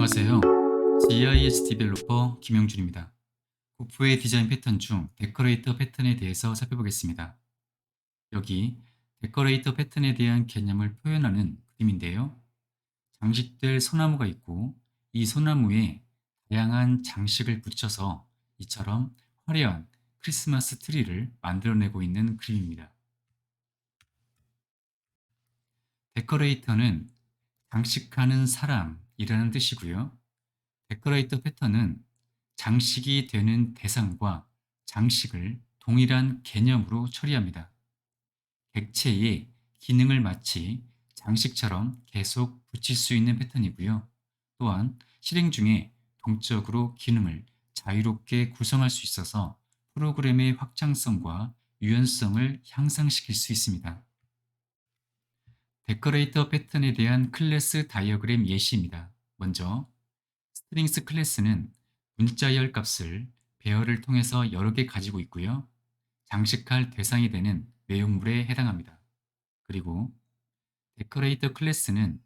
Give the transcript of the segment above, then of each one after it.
안녕하세요. GIS 디벨로퍼 김영준입니다. 고프의 디자인 패턴 중 데코레이터 패턴에 대해서 살펴보겠습니다. 여기 데코레이터 패턴에 대한 개념을 표현하는 그림인데요. 장식될 소나무가 있고 이 소나무에 다양한 장식을 붙여서 이처럼 화려한 크리스마스 트리를 만들어내고 있는 그림입니다. 데코레이터는 장식하는 사람이라는 뜻이고요. 데코레이터 패턴은 장식이 되는 대상과 장식을 동일한 개념으로 처리합니다. 객체의 기능을 마치 장식처럼 계속 붙일 수 있는 패턴이고요. 또한 실행 중에 동적으로 기능을 자유롭게 구성할 수 있어서 프로그램의 확장성과 유연성을 향상시킬 수 있습니다. 데코레이터 패턴에 대한 클래스 다이어그램 예시입니다. 먼저 스트링스 클래스는 문자열 값을 배열을 통해서 여러 개 가지고 있고요. 장식할 대상이 되는 내용물에 해당합니다. 그리고 데코레이터 클래스는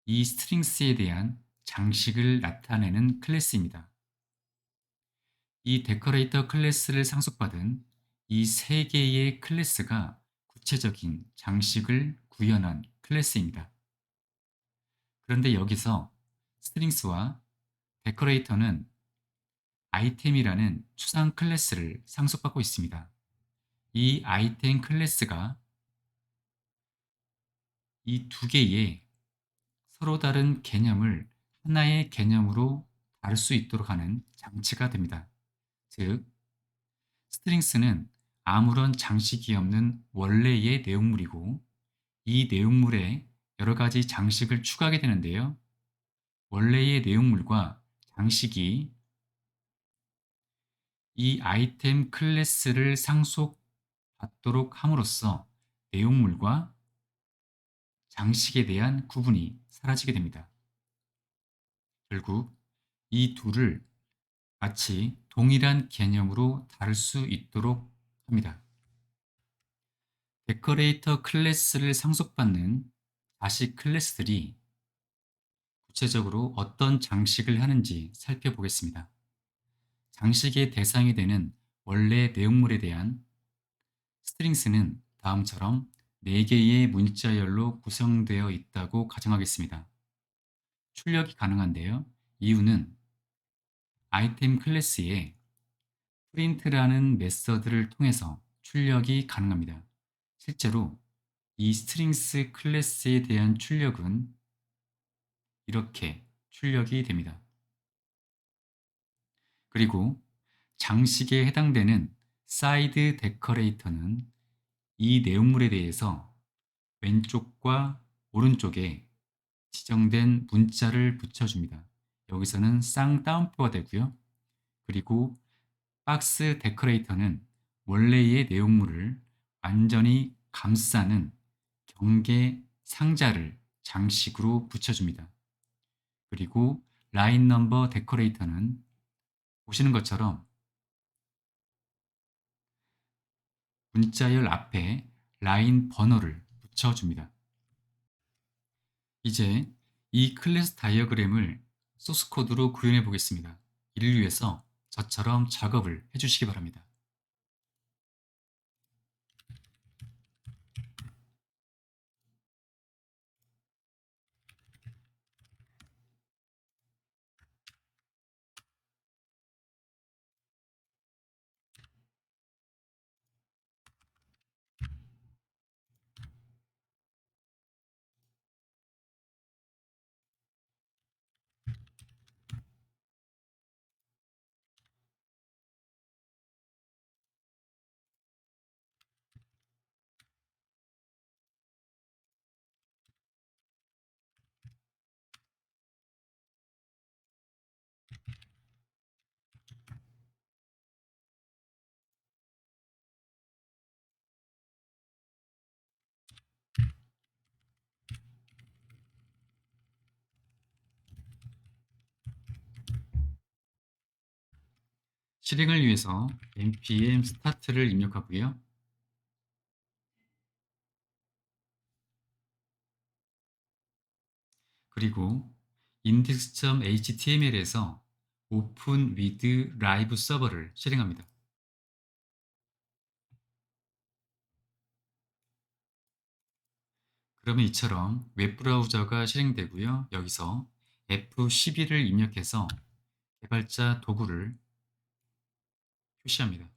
이 스트링스에 대한 장식을 나타내는 클래스입니다. 이 데코레이터 클래스를 상속받은 이 세 개의 클래스가 구체적인 장식을 구현한 클래스입니다. 그런데 여기서 스트링스와 데코레이터는 아이템이라는 추상 클래스를 상속받고 있습니다. 이 아이템 클래스가 이 두 개의 서로 다른 개념을 하나의 개념으로 다룰 수 있도록 하는 장치가 됩니다. 즉, 스트링스는 아무런 장식이 없는 원래의 내용물이고 이 내용물에 여러 가지 장식을 추가하게 되는데요. 원래의 내용물과 장식이 이 아이템 클래스를 상속받도록 함으로써 내용물과 장식에 대한 구분이 사라지게 됩니다. 결국 이 둘을 마치 동일한 개념으로 다룰 수 있도록 합니다. 데코레이터 클래스를 상속받는 자식 클래스들이 구체적으로 어떤 장식을 하는지 살펴보겠습니다. 장식의 대상이 되는 원래 내용물에 대한 스트링스는 다음처럼 4개의 문자열로 구성되어 있다고 가정하겠습니다. 출력이 가능한데요. 이유는 아이템 클래스에 프린트라는 메서드를 통해서 출력이 가능합니다. 실제로 이 스트링스 클래스에 대한 출력은 이렇게 출력이 됩니다. 그리고 장식에 해당되는 사이드 데코레이터는 이 내용물에 대해서 왼쪽과 오른쪽에 지정된 문자를 붙여줍니다. 여기서는 쌍따옴표가 되고요. 그리고 박스 데코레이터는 원래의 내용물을 완전히 감싸는 경계 상자를 장식으로 붙여줍니다. 그리고 라인 넘버 데코레이터는 보시는 것처럼 문자열 앞에 라인 번호를 붙여줍니다. 이제 이 클래스 다이어그램을 소스 코드로 구현해 보겠습니다. 이를 위해서 저처럼 작업을 해주시기 바랍니다. 실행을 위해서 npm start를 입력하고요. 그리고 index.html에서 open with live 서버를 실행합니다. 그러면 이처럼 웹브라우저가 실행되고요. 여기서 F12를 입력해서 개발자 도구를 표시합니다.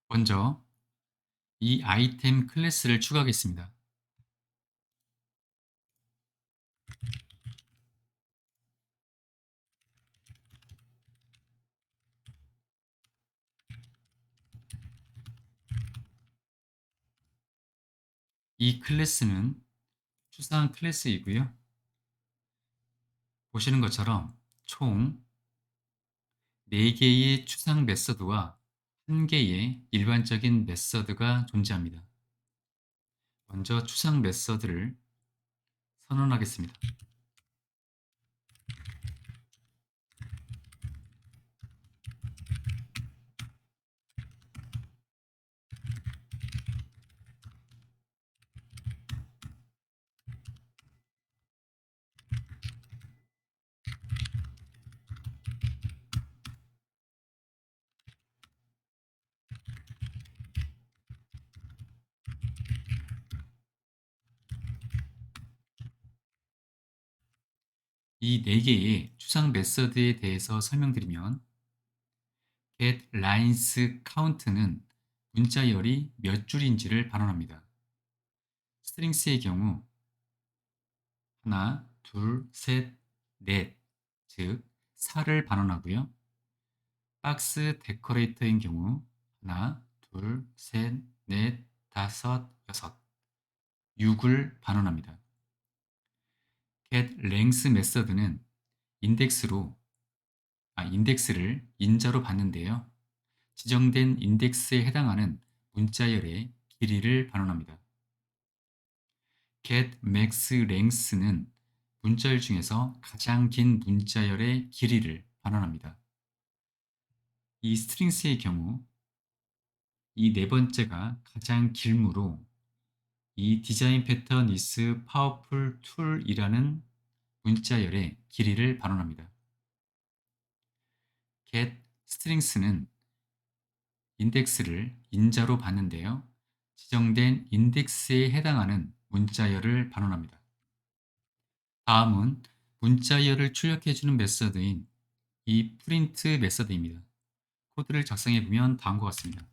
먼저 이 아이템 클래스를 추가하겠습니다. 이 클래스는 추상 클래스이고요. 보시는 것처럼 총 4개의 추상 메서드와 1개의 일반적인 메서드가 존재합니다. 먼저 추상 메서드를 선언하겠습니다. 이 4개의 추상 메서드에 대해서 설명드리면 getLinesCount는 문자열이 몇 줄인지를 반환합니다. 스트링스의 경우 하나, 둘, 셋, 넷, 즉 4를 반환하고요. 박스 데코레이터인 경우 하나, 둘, 셋, 넷, 다섯, 여섯, 6을 반환합니다. getLength 메서드는 인덱스를 인자로 받는데요. 지정된 인덱스에 해당하는 문자열의 길이를 반환합니다. getMaxLength는 문자열 중에서 가장 긴 문자열의 길이를 반환합니다. 이 스트링스의 경우 이 네 번째가 가장 길므로 이 디자인 패턴 is powerful tool이라는 문자열의 길이를 반환합니다. getStrings는 인덱스를 인자로 받는데요. 지정된 인덱스에 해당하는 문자열을 반환합니다. 다음은 문자열을 출력해주는 메서드인 이 print 메서드입니다. 코드를 작성해보면 다음과 같습니다.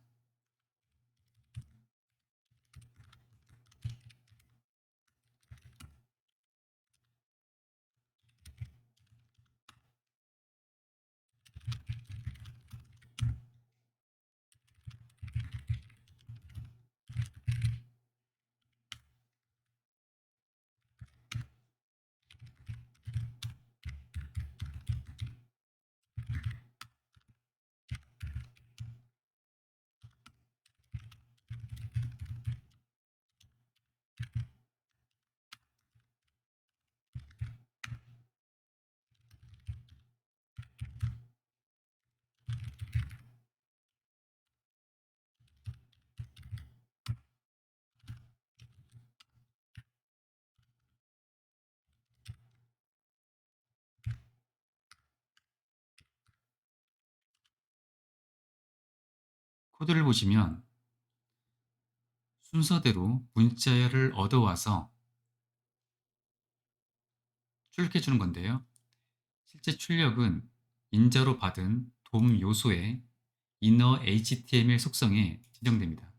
코드를 보시면 순서대로 문자열을 얻어와서 출력해주는 건데요. 실제 출력은 인자로 받은 돔 요소의 inner HTML 속성에 지정됩니다.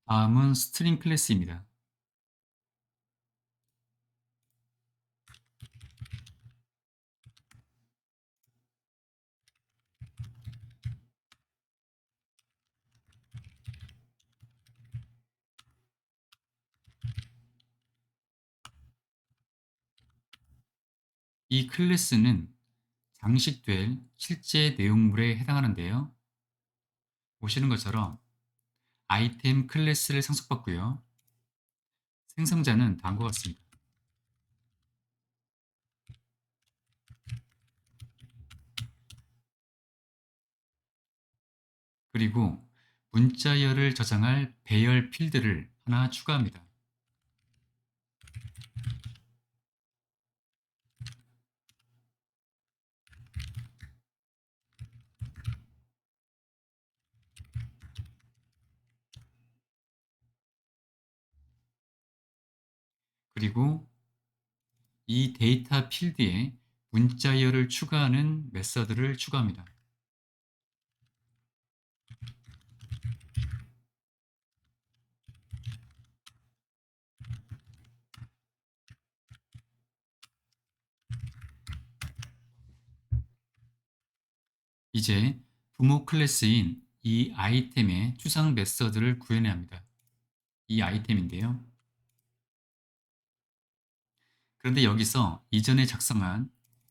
다음은 스트링 클래스입니다. 이 클래스는 장식될 실제 내용물에 해당하는데요. 보시는 것처럼 아이템 클래스를 상속받고요. 생성자는 다음과 같습니다. 그리고 문자열을 저장할 배열 필드를 하나 추가합니다. 그리고 이 데이터 필드에 문자열을 추가하는 메서드를 추가합니다. 이제 부모 클래스인 이 아이템의 추상 메서드를 구현해야 합니다. 이 아이템인데요. 그런데 여기서 이전에 작성한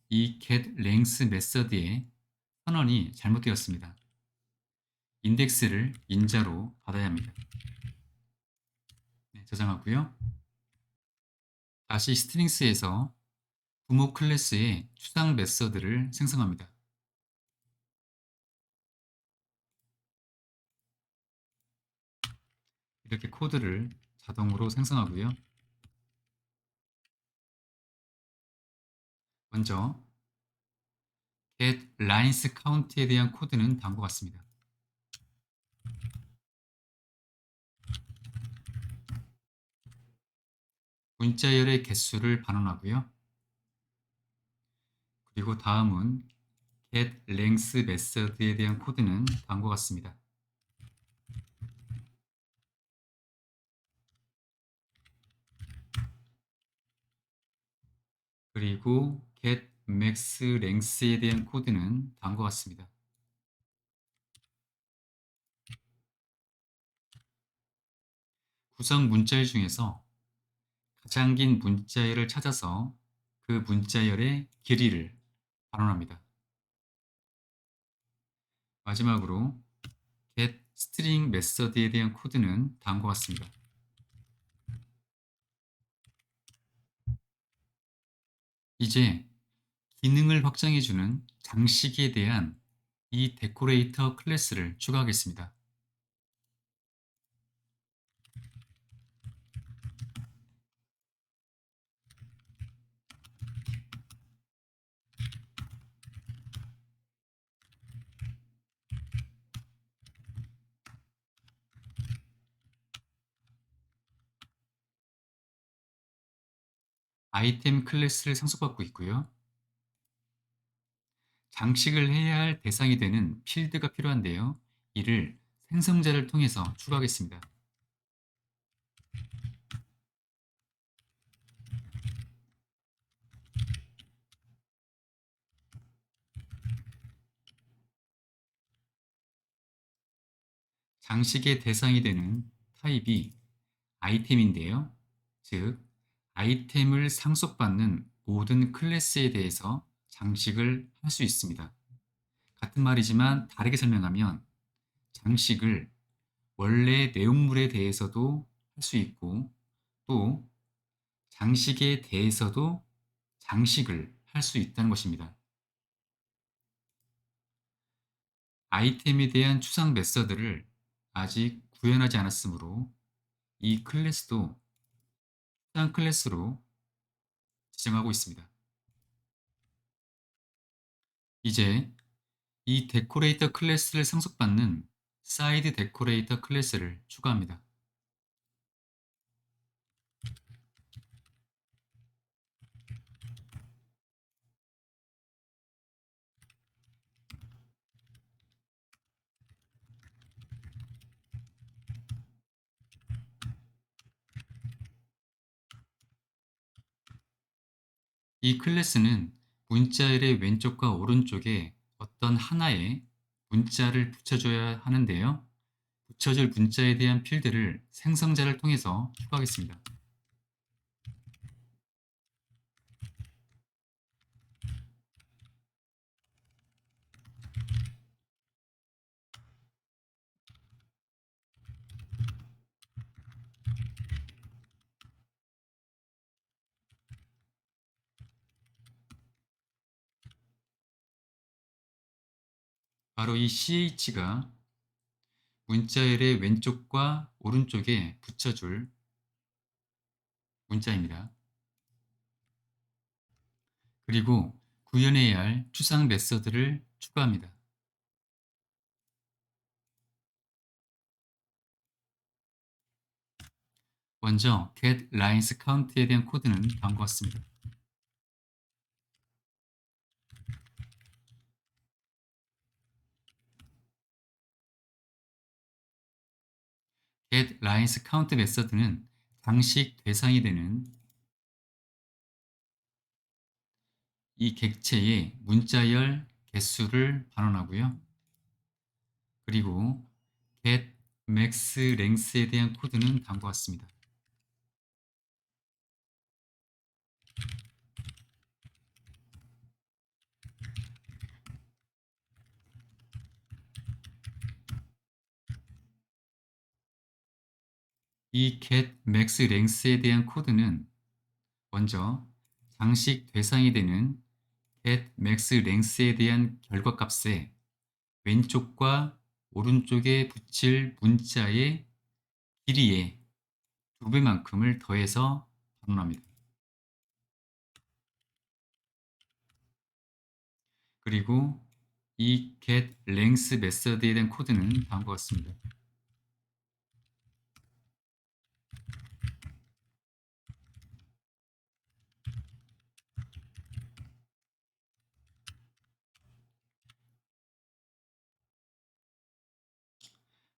이 getLength 메서드의 선언이 잘못되었습니다. 인덱스를 인자로 받아야 합니다. 네, 저장하고요. 다시 스트링스에서 부모 클래스의 추상 메서드를 생성합니다. 이렇게 코드를 자동으로 생성하고요. 먼저 getLinesCount에 대한 코드는 다음과 같습니다. 문자열의 개수를 반환하고요. 그리고 다음은 getLength 메서드에 대한 코드는 다음과 같습니다. 그리고 getMaxLength에 대한 코드는 다음과 같습니다. 구성 문자열 중에서 가장 긴 문자열을 찾아서 그 문자열의 길이를 반환합니다. 마지막으로 getString 메서드에 대한 코드는 다음과 같습니다. 이제 기능을 확장해주는 장식에 대한 이 데코레이터 클래스를 추가하겠습니다. 아이템 클래스를 상속받고 있고요. 장식을 해야 할 대상이 되는 필드가 필요한데요. 이를 생성자를 통해서 추가하겠습니다. 장식의 대상이 되는 타입이 아이템인데요. 즉, 아이템을 상속받는 모든 클래스에 대해서 장식을 할 수 있습니다. 같은 말이지만 다르게 설명하면 장식을 원래 내용물에 대해서도 할 수 있고 또 장식에 대해서도 장식을 할 수 있다는 것입니다. 아이템에 대한 추상 메서드를 아직 구현하지 않았으므로 이 클래스도 추상 클래스로 지정하고 있습니다. 이제 이 데코레이터 클래스를 상속받는 사이드 데코레이터 클래스를 추가합니다. 이 클래스는 문자열의 왼쪽과 오른쪽에 어떤 하나의 문자를 붙여줘야 하는데요. 붙여줄 문자에 대한 필드를 생성자를 통해서 추가하겠습니다. 바로 이 ch가 문자열의 왼쪽과 오른쪽에 붙여줄 문자입니다. 그리고 구현해야 할 추상 메서드를 추가합니다. 먼저 get lines count에 대한 코드는 다음과 같습니다. get lines count 메서드는 장식 대상이 되는 이 객체의 문자열 개수를 반환하고요. 그리고 get max length에 대한 코드는 다음과 같습니다. 이 get max length에 대한 코드는 먼저 장식 대상이 되는 get max length에 대한 결과값에 왼쪽과 오른쪽에 붙일 문자의 길이의 2배만큼을 더해서 반환합니다. 그리고 이 get length 메서드에 대한 코드는 다음과 같습니다.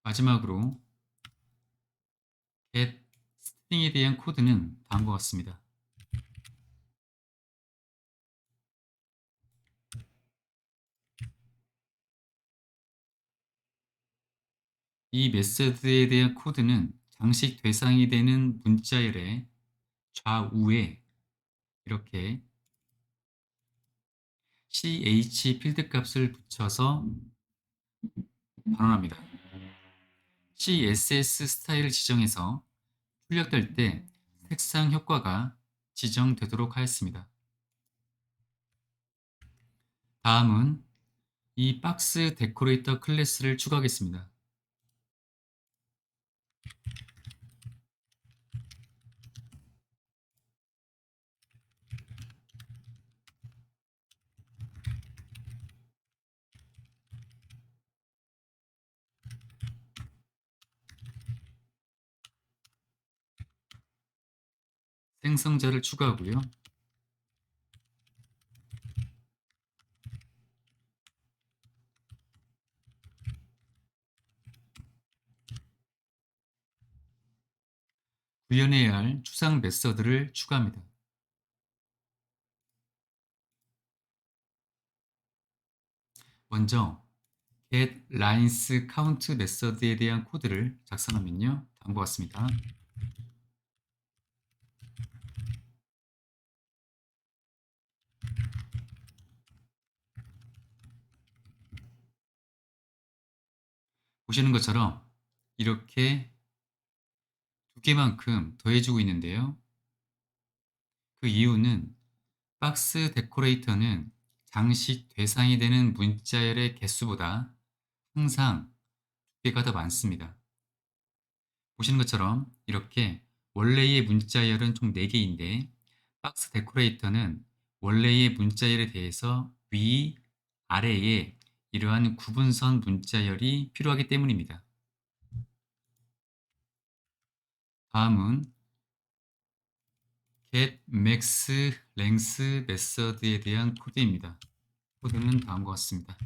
마지막으로 get string에 대한 코드는 다음과 같습니다. 이 메서드에 대한 코드는 장식 대상이 되는 문자열의 좌우에 이렇게 ch 필드 값을 붙여서 반환합니다. css 스타일을 지정해서 출력될 때 색상 효과가 지정되도록 하였습니다. 다음은 이 박스 데코레이터 클래스를 추가하겠습니다. 생성자를 추가하고요. 구현해야 할 추상 메서드를 추가합니다. 먼저 get lines count 메서드에 대한 코드를 작성하면요. 다음과 같습니다. 보시는 것처럼 이렇게 2개만큼 더해주고 있는데요. 그 이유는 박스 데코레이터는 장식 대상이 되는 문자열의 개수보다 항상 2개가 더 많습니다. 보시는 것처럼 이렇게 원래의 문자열은 총 4개인데 박스 데코레이터는 원래의 문자열에 대해서 위, 아래에 이러한 구분선 문자열이 필요하기 때문입니다. 다음은 get max length 메서드에 대한 코드입니다. 코드는 다음과 같습니다.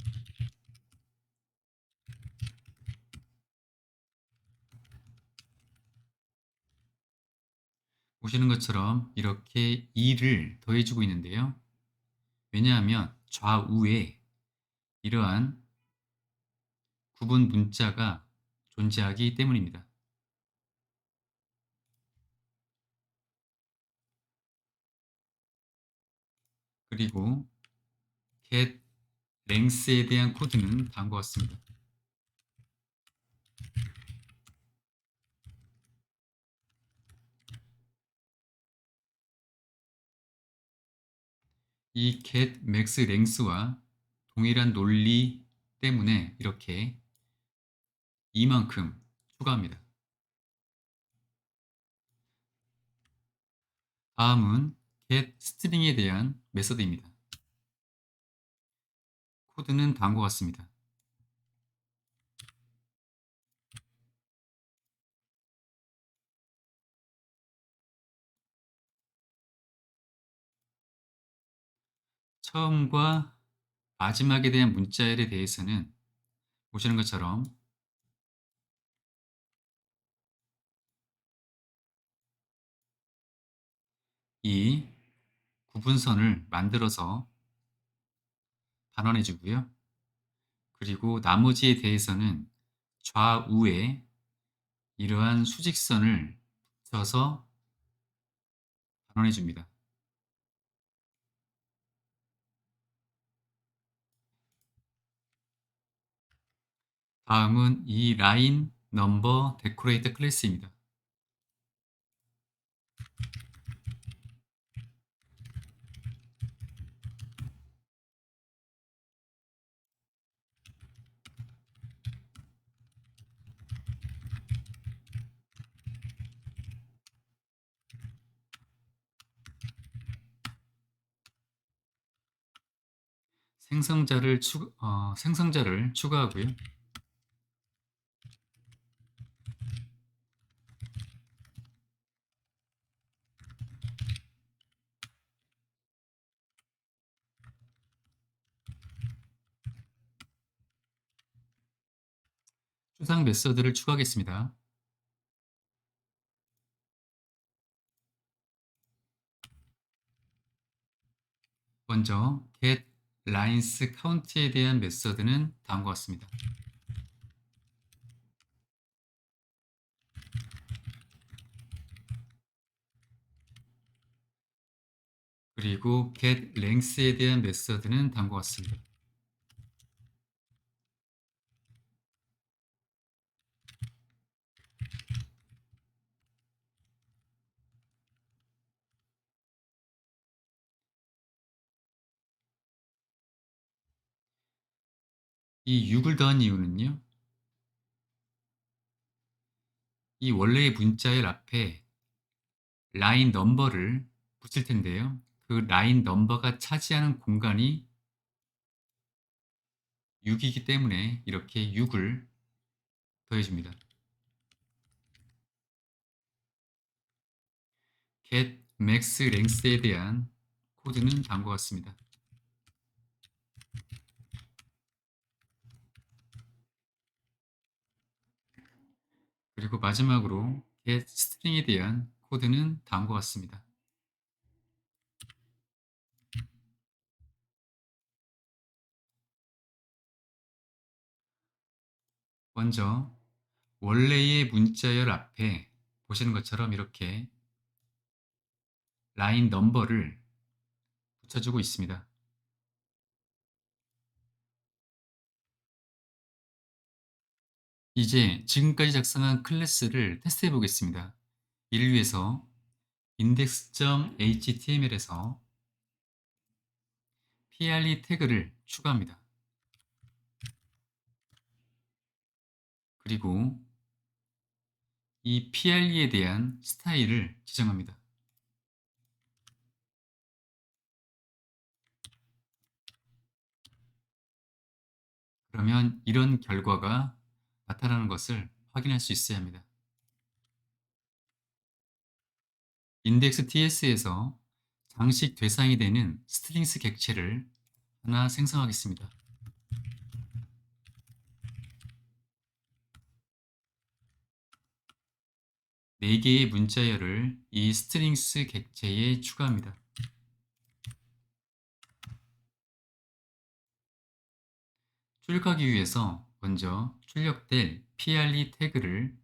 보시는 것처럼 이렇게 2를 더해주고 있는데요. 왜냐하면 좌우에 이러한 구분 문자가 존재하기 때문입니다. 그리고 get length에 대한 코드는 다음과 같습니다. 이 get max length와 동일한 논리 때문에 이렇게 이만큼 추가합니다. 다음은 get string에 대한 메서드입니다. 코드는 다음과 같습니다. 처음과 마지막에 대한 문자열에 대해서는 보시는 것처럼 이 구분선을 만들어서 단원해 주고요. 그리고 나머지에 대해서는 좌우에 이러한 수직선을 붙여서 단원해 줍니다. 다음은 이 라인 넘버 데코레이터 클래스입니다. 생성자를 추가하고요. 추상 메서드를 추가하겠습니다. 먼저 get lines count에 대한 메서드는 다음과 같습니다. 그리고 get length에 대한 메서드는 다음과 같습니다. 이 6을 더한 이유는요. 이 원래의 문자열 앞에 라인 넘버를 붙일 텐데요. 그 라인 넘버가 차지하는 공간이 6이기 때문에 이렇게 6을 더해줍니다. get max length에 대한 코드는 다음과 같습니다. 그리고 마지막으로 get string에 대한 코드는 다음과 같습니다. 먼저 원래의 문자열 앞에 보시는 것처럼 이렇게 라인 넘버를 붙여주고 있습니다. 이제 지금까지 작성한 클래스를 테스트해 보겠습니다. 이를 위해서 index.html에서 PRE 태그를 추가합니다. 그리고 이 PRE에 대한 스타일을 지정합니다. 그러면 이런 결과가 나타나는 것을 확인할 수 있어야 합니다. index.ts에서 장식 대상이 되는 스트링스 객체를 하나 생성하겠습니다. 네 개의 문자열을 이 스트링스 객체에 추가합니다. 출력하기 위해서 먼저 출력될 PRE 태그를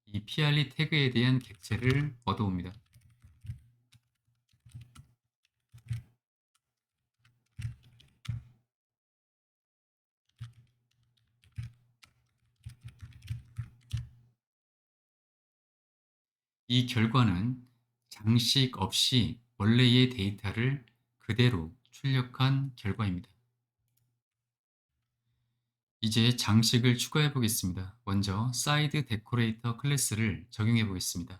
이 PRE 태그에 대한 객체를 얻어옵니다. 이 결과는 장식 없이 원래의 데이터를 그대로 출력한 결과입니다. 이제 장식을 추가해 보겠습니다. 먼저 사이드 데코레이터 클래스를 적용해 보겠습니다.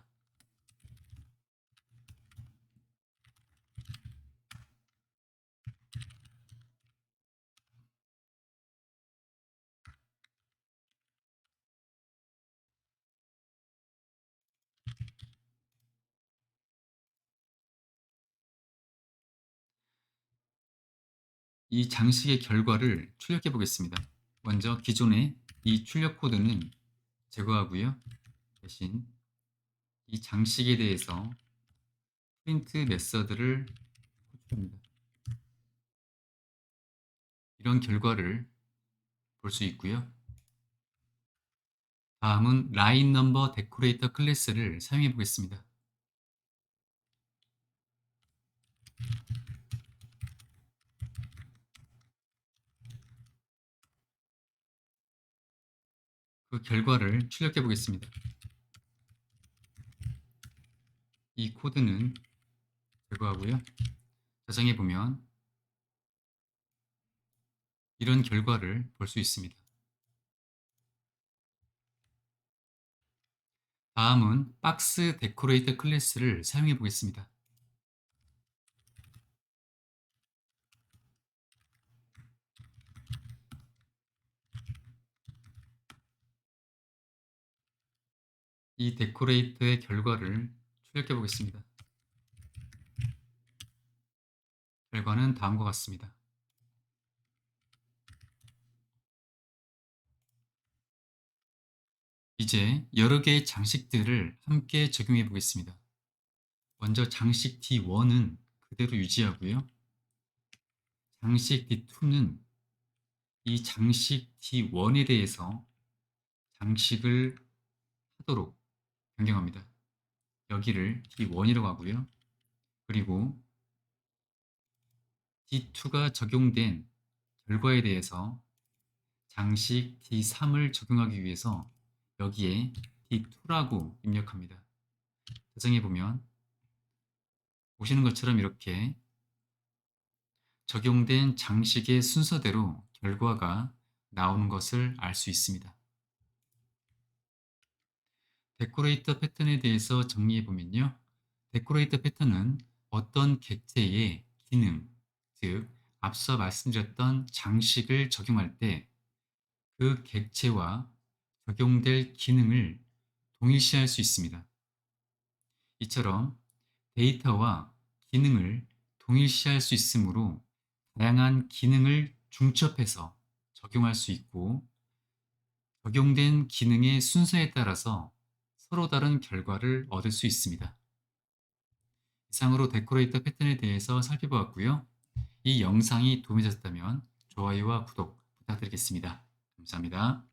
이 장식의 결과를 출력해 보겠습니다. 먼저 기존의 이 출력 코드는 제거하고요. 대신 이 장식에 대해서 프린트 메서드를 호출합니다. 이런 결과를 볼 수 있고요. 다음은 라인 넘버 데코레이터 클래스를 사용해 보겠습니다. 그 결과를 출력해 보겠습니다. 이 코드는 제거하고요. 저장해 보면 이런 결과를 볼 수 있습니다. 다음은 박스 데코레이터 클래스를 사용해 보겠습니다. 이 데코레이터의 결과를 출력해 보겠습니다. 결과는 다음과 같습니다. 이제 여러 개의 장식들을 함께 적용해 보겠습니다. 먼저 장식 D1은 그대로 유지하고요. 장식 D2는 이 장식 D1에 대해서 장식을 하도록 변경합니다. 여기를 D1이라고 하고요. 그리고 D2가 적용된 결과에 대해서 장식 D3을 적용하기 위해서 여기에 D2라고 입력합니다. 저장해 보면 보시는 것처럼 이렇게 적용된 장식의 순서대로 결과가 나오는 것을 알 수 있습니다. 데코레이터 패턴에 대해서 정리해 보면요. 데코레이터 패턴은 어떤 객체의 기능, 즉 앞서 말씀드렸던 장식을 적용할 때 그 객체와 적용될 기능을 동일시할 수 있습니다. 이처럼 데이터와 기능을 동일시할 수 있으므로 다양한 기능을 중첩해서 적용할 수 있고 적용된 기능의 순서에 따라서 서로 다른 결과를 얻을 수 있습니다. 이상으로 데코레이터 패턴에 대해서 살펴보았고요. 이 영상이 도움이 되셨다면 좋아요와 구독 부탁드리겠습니다. 감사합니다.